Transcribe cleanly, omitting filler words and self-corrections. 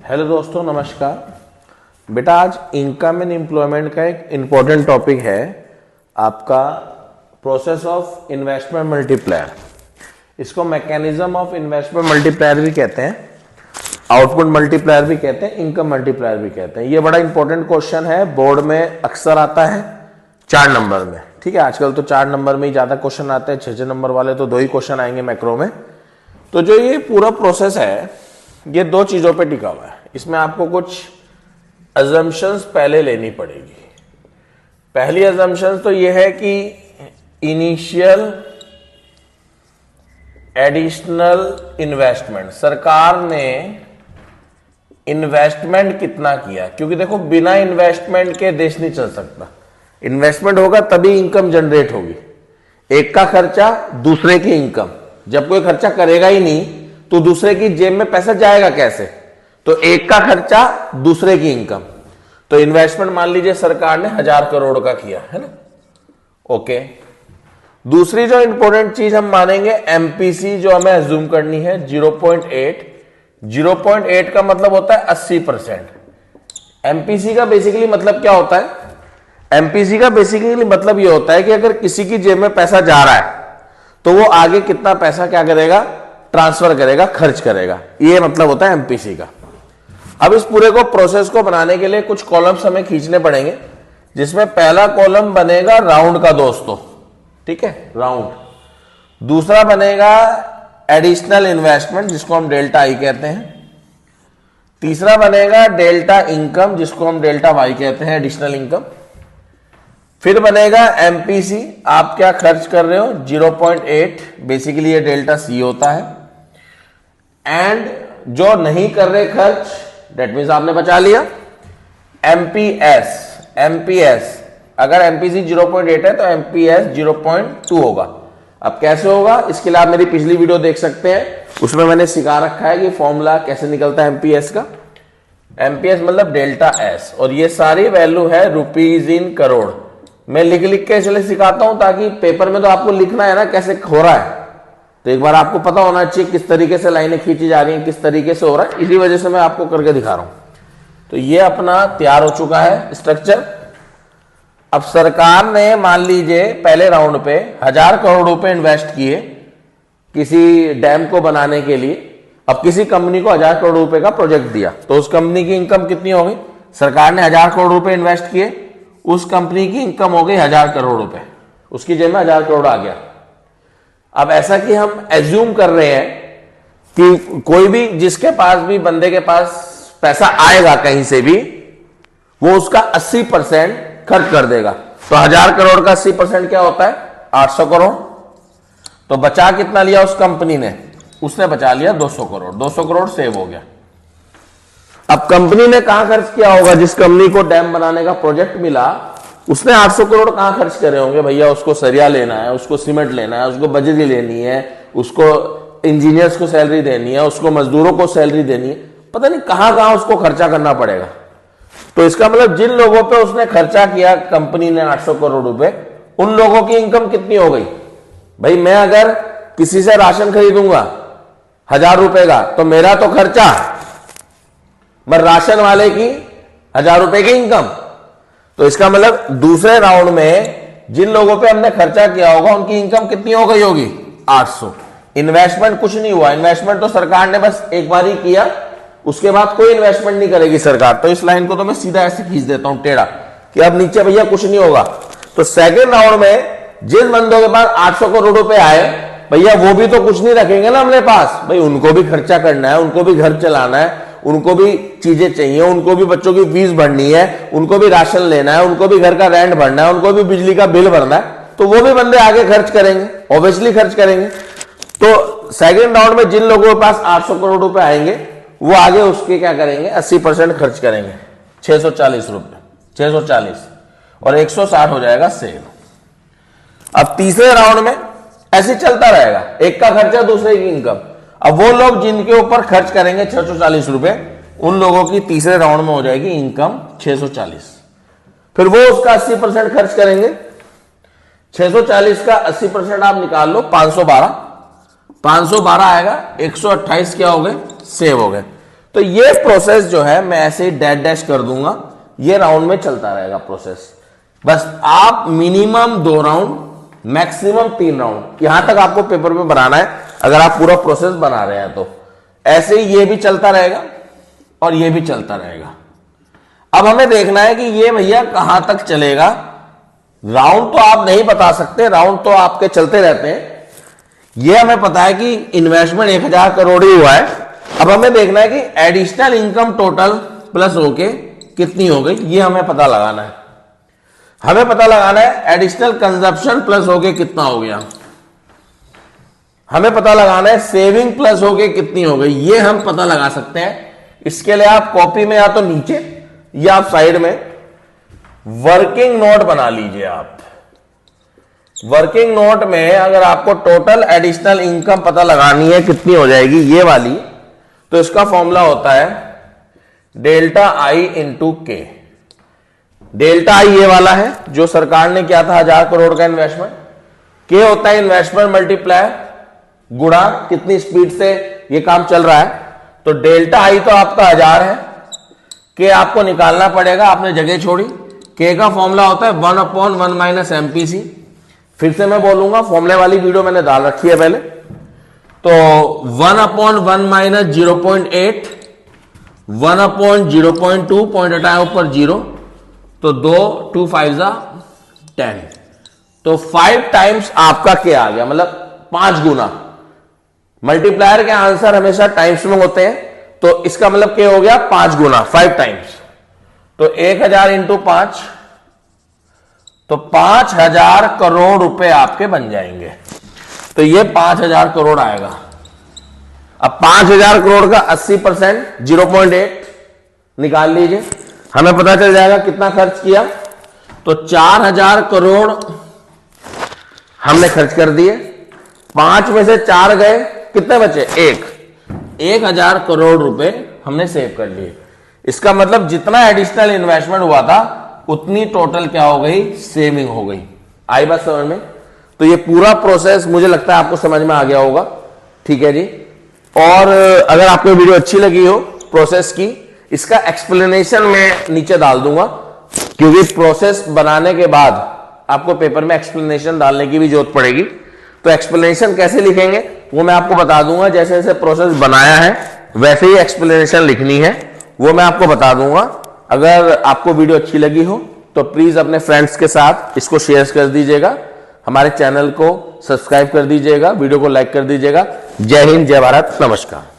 Hello दोस्तों, नमस्कार। बेटा आज इनकम एंड एम्प्लॉयमेंट का एक इम्पॉर्टेंट टॉपिक है आपका प्रोसेस ऑफ इन्वेस्टमेंट मल्टीप्लायर। इसको मैकेनिज्म ऑफ इन्वेस्टमेंट मल्टीप्लायर भी कहते हैं, आउटपुट मल्टीप्लायर भी कहते हैं, इनकम मल्टीप्लायर भी कहते हैं। ये बड़ा इंपॉर्टेंट क्वेश्चन है, बोर्ड में अक्सर आता है 4 नंबर में। ठीक है, आजकल तो 4 नंबर में ही ज्यादा क्वेश्चन आते हैं, 6 नंबर वाले तो 2 ही क्वेश्चन आएंगे मैक्रो में। तो जो ये पूरा प्रोसेस है ये 2 चीजों पे टिका हुआ है। इसमें आपको कुछ अजम्पशंस पहले लेनी पड़ेगी। पहली अजम्पशन तो ये है कि इनिशियल एडिशनल इन्वेस्टमेंट, सरकार ने इन्वेस्टमेंट कितना किया, क्योंकि देखो बिना इन्वेस्टमेंट के देश नहीं चल सकता। इन्वेस्टमेंट होगा तभी इनकम जनरेट होगी। एक का खर्चा दूसरे की इनकम, जब कोई खर्चा करेगा ही नहीं तो दूसरे की जेब में पैसा जाएगा कैसे? तो एक का खर्चा दूसरे की इनकम। तो इन्वेस्टमेंट मान लीजिए सरकार ने 1000 करोड़ का किया है ना, ओके। दूसरी जो इंपॉर्टेंट चीज हम मानेंगे एमपीसी, जो हमें अज्यूम करनी है 0.8। 0.8 का मतलब होता है 80%। एमपीसी का बेसिकली मतलब क्या होता है? एमपीसी का बेसिकली मतलब यह होता है कि अगर किसी की जेब में पैसा जा रहा है तो वो आगे कितना पैसा क्या करेगा, ट्रांसफर करेगा, खर्च करेगा। ये मतलब होता है एमपीसी का। अब इस पूरे को प्रोसेस को बनाने के लिए कुछ कॉलम्स हमें खींचने पड़ेंगे, जिसमें पहला कॉलम बनेगा राउंड का दोस्तों, ठीक है, राउंड। दूसरा बनेगा एडिशनल इन्वेस्टमेंट, जिसको हम डेल्टा आई कहते हैं। तीसरा बनेगा डेल्टा इनकम, जिसको हम डेल्टा वाई कहते हैं, एडिशनल इनकम। फिर बनेगा एमपीसी, आप क्या खर्च कर रहे हो 0.8, बेसिकली ये डेल्टा सी होता है। एंड जो नहीं कर रहे खर्च, डेट मीन्स आपने बचा लिया। एमपीएस, एमपीएस अगर एमपीसी 0.8 है तो एमपीएस 0.2 होगा। अब कैसे होगा, इसके लिए आप मेरी पिछली वीडियो देख सकते हैं, उसमें मैंने सिखा रखा है कि फॉर्मूला कैसे निकलता है एमपीएस का। एमपीएस मतलब डेल्टा एस, और ये सारी वैल्यू है रुपीज इन करोड़। मैं लिख लिख के इसलिए सिखाता हूं ताकि पेपर में तो आपको लिखना है ना कैसे हो रहा है, तो एक बार आपको पता होना चाहिए किस तरीके से लाइनें खींची जा रही हैं, किस तरीके से हो रहा है। इसी वजह से मैं आपको करके दिखा रहा हूं। तो ये अपना तैयार हो चुका है स्ट्रक्चर। अब सरकार ने मान लीजिए पहले राउंड पे 1000 करोड़ रुपए इन्वेस्ट किए किसी डैम को बनाने के लिए। अब किसी कंपनी को 1000 करोड़ रुपए का प्रोजेक्ट दिया, तो उस कंपनी की इनकम कितनी होगी? सरकार ने 1000 करोड़ रुपए इन्वेस्ट किए, उस कंपनी की इनकम हो गई 1000 करोड़ रुपए, उसकी जेब में 1000 करोड़ आ गया। अब ऐसा कि हम एज्यूम कर रहे हैं कि कोई भी जिसके पास भी बंदे के पास पैसा आएगा कहीं से भी, वो उसका 80% खर्च कर देगा। तो 1000 करोड़ का 80% क्या होता है? 800 करोड़। तो बचा कितना लिया उस कंपनी ने? उसने बचा लिया 200 करोड़। 200 करोड़ सेव हो गया। अब कंपनी ने कहां खर्च किया होगा? जिस कंपनी को डैम बनाने का प्रोजेक्ट मिला उसने 800 करोड़ कहां खर्च करे होंगे? भैया उसको सरिया लेना है, उसको सीमेंट लेना है, उसको बजरी लेनी है, उसको इंजीनियर्स को सैलरी देनी है, उसको मजदूरों को सैलरी देनी है, पता नहीं कहां कहां उसको खर्चा करना पड़ेगा। तो इसका मतलब जिन लोगों पे उसने खर्चा किया कंपनी ने 800 करोड़ रुपए, उन लोगों की इनकम कितनी हो गई? भाई मैं अगर किसी से राशन खरीदूंगा 1000 रुपए का, तो मेरा तो खर्चा, पर राशन वाले की 1000 रुपए की इनकम। तो इसका मतलब दूसरे राउंड में जिन लोगों पे हमने खर्चा किया होगा उनकी इनकम कितनी हो गई होगी? 800। इन्वेस्टमेंट कुछ नहीं हुआ। इन्वेस्टमेंट तो सरकार ने बस एक बार ही किया, उसके बाद कोई इन्वेस्टमेंट नहीं करेगी सरकार। तो इस लाइन को तो मैं सीधा ऐसे खींच देता हूं टेढ़ा कि अब नीचे भैया कुछ नहीं होगा। तो सेकेंड राउंड में जिन बंदों के पास 800 करोड़ रुपए आए, भैया वो भी तो कुछ नहीं रखेंगे ना अपने पास, भाई उनको भी खर्चा करना है, उनको भी घर चलाना है, उनको भी चीजें चाहिए, उनको भी बच्चों की फीस भरनी है, उनको भी राशन लेना है, उनको भी घर का रेंट भरना है, उनको भी बिजली का बिल भरना है। तो वो भी बंदे आगे खर्च करेंगे, ऑब्वियसली खर्च करेंगे। तो सेकंड राउंड में जिन लोगों के पास 800 करोड़ रुपए आएंगे वो आगे उसके क्या करेंगे? 80% खर्च करेंगे, 640 रुपए, 640 और 160 हो जाएगा सेव। अब तीसरे राउंड में ऐसे चलता रहेगा, एक का खर्चा दूसरे की इनकम। अब वो लोग जिनके ऊपर खर्च करेंगे 640 रुपए, उन लोगों की तीसरे राउंड में हो जाएगी इनकम 640। फिर वो उसका 80% खर्च करेंगे। 640 का 80% आप निकाल लो, 512 आएगा, 128 क्या हो गए? सेव हो गए। तो तो ये प्रोसेस जो है मैं ऐसे ही डैश डैश कर दूंगा, ये राउंड में चलता रहेगा प्रोसेस। बस आप मिनिमम 2 राउंड, मैक्सिमम 3 राउंड, यहां तक आपको पेपर में बनाना है अगर आप पूरा प्रोसेस बना रहे हैं तो। ऐसे ही ये भी चलता रहेगा और ये भी चलता रहेगा। अब हमें देखना है कि ये भैया कहां तक चलेगा। राउंड तो आप नहीं बता सकते, राउंड तो आपके चलते रहते हैं। ये हमें पता है कि इन्वेस्टमेंट 1000 करोड़ ही हुआ है। अब हमें देखना है कि एडिशनल इनकम टोटल प्लस होके कितनी हो गई, ये हमें पता लगाना है। हमें पता लगाना है एडिशनल कंजप्शन प्लस होके कितना हो गया। हमें पता लगाना है सेविंग प्लस होके कितनी हो गई, ये हम पता लगा सकते हैं। इसके लिए आप कॉपी में या तो नीचे या आप साइड में वर्किंग नोट बना लीजिए। आप वर्किंग नोट में अगर आपको टोटल एडिशनल इनकम पता लगानी है कितनी हो जाएगी ये वाली, तो इसका फॉर्मूला होता है डेल्टा आई इंटू के। डेल्टा आई ये वाला है जो सरकार ने किया था 1000 करोड़ का इन्वेस्टमेंट। के होता है इन्वेस्टमेंट मल्टीप्लायर गुणा कितनी स्पीड से ये काम चल रहा है। तो डेल्टा आई तो आपका 1000 है, के आपको निकालना पड़ेगा, आपने जगह छोड़ी। के का फॉर्मूला होता है 1/1 माइनस एमपीसी। फिर से मैं बोलूंगा, फॉर्मूले वाली वीडियो मैंने डाल रखी है पहले। तो 1/1 माइनस 0.8, 1/0.2, पॉइंट हटाया ऊपर 0, तो 2 2 5 10, तो 5 टाइम्स आपका क्या आ गया, मतलब 5 गुना। मल्टीप्लायर के आंसर हमेशा टाइम्स में होते हैं, तो इसका मतलब क्या हो गया 5 गुना, 5 टाइम्स। तो 1000 इंटू 5, तो 5000 करोड़ रुपए आपके बन जाएंगे। तो ये 5000 करोड़ आएगा। अब 5000 करोड़ का 80% 0.8 निकाल लीजिए, हमें पता चल जाएगा कितना खर्च किया। तो 4000 करोड़ हमने खर्च कर दिए, 5 में से 4 गए, कितने बचे 1000 करोड़ रुपए हमने सेव कर लिए। इसका मतलब जितना एडिशनल इन्वेस्टमेंट हुआ था उतनी टोटल क्या हो गई, सेविंग हो गई। आई बात समझ में? तो ये पूरा प्रोसेस मुझे लगता है आपको समझ में आ गया होगा। ठीक है जी। और अगर आपको वीडियो अच्छी लगी हो प्रोसेस की, इसका एक्सप्लेनेशन मैं नीचे डाल दूंगा, क्योंकि प्रोसेस बनाने के बाद आपको पेपर में एक्सप्लेनेशन डालने की भी जरूरत पड़ेगी। तो एक्सप्लेनेशन कैसे लिखेंगे वो मैं आपको बता दूंगा। जैसे जैसे प्रोसेस बनाया है वैसे ही एक्सप्लेनेशन लिखनी है, वो मैं आपको बता दूंगा। अगर आपको वीडियो अच्छी लगी हो तो प्लीज अपने फ्रेंड्स के साथ इसको शेयर कर दीजिएगा, हमारे चैनल को सब्सक्राइब कर दीजिएगा, वीडियो को लाइक कर दीजिएगा। जय हिंद, जय भारत, नमस्कार।